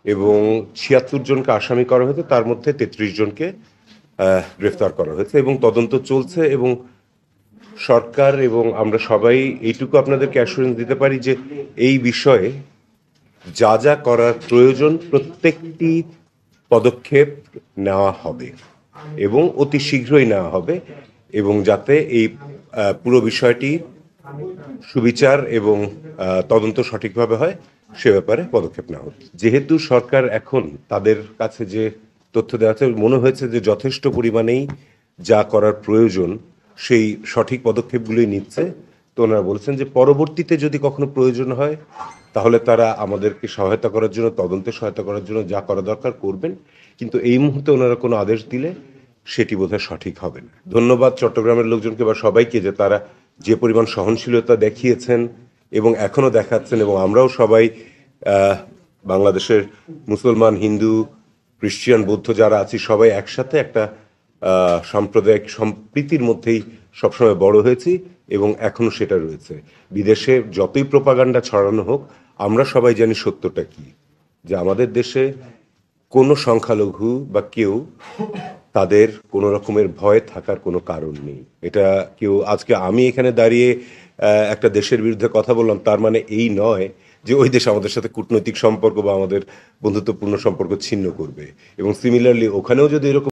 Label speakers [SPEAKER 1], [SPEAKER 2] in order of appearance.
[SPEAKER 1] এবং ৭৬ জনকে আসামি করা হয়েছে, তার মধ্যে ৩৩ জনকে গ্রেফতার করা হয়েছে এবং তদন্ত চলছে। এবং সরকার এবং আমরা সবাই এইটুকু আপনাদেরকে অ্যাসুরেন্স দিতে পারি যে এই বিষয়ে যা যা করার প্রয়োজন প্রত্যেকটি পদক্ষেপ নেওয়া হবে এবং অতি শীঘ্রই নেওয়া হবে, এবং যাতে এই পুরো বিষয়টি সুবিচার এবং তদন্ত সঠিকভাবে হয় সে ব্যাপারে পদক্ষেপ নেওয়া হচ্ছে। যেহেতু সরকার এখন তাদের কাছে যে তথ্য দেওয়া আছে মনে হয়েছে যে যথেষ্ট পরিমাণেই যা করার প্রয়োজন সেই সঠিক পদক্ষেপগুলোই নিচ্ছে, তো ওনারা বলেছেন যে পরবর্তীতে যদি কখনো প্রয়োজন হয় তাহলে তারা আমাদেরকে সহায়তা করার জন্য, তদন্তে সহায়তা করার জন্য যা করা দরকার করবেন, কিন্তু এই মুহূর্তে ওনারা কোনো আদেশ দিলে সেটি বোধহয় সঠিক হবে না। ধন্যবাদ চট্টগ্রামের লোকজনকে বা সবাইকে যে তারা যে পরিমাণ সহনশীলতা দেখিয়েছেন এবং এখনও দেখাচ্ছেন, এবং আমরাও সবাই বাংলাদেশের মুসলমান, হিন্দু, খ্রিস্টান, বৌদ্ধ যারা আছি সবাই একসাথে একটা সাম্প্রদায়িক সম্প্রীতির মধ্যেই সবসময় বড় হয়েছি এবং এখনও সেটা রয়েছে। বিদেশে যতই প্রোপাগান্ডা ছড়ানো হোক, আমরা সবাই জানি সত্যটা কি, যে আমাদের দেশে কোনো সংখ্যালঘু বা কেউ তাদের কোনো রকমের ভয় থাকার কোনো কারণ নেই। এটা কেউ আজকে আমি এখানে দাঁড়িয়ে একটা দেশের বিরুদ্ধে কথা বললাম তার মানে এই নয় যে ওই দেশ আমাদের সাথে কূটনৈতিক সম্পর্ক বা আমাদের বন্ধুত্বপূর্ণ সম্পর্ক ছিন্ন করবে। এবং সিমিলারলি ওখানেও যদি এরকম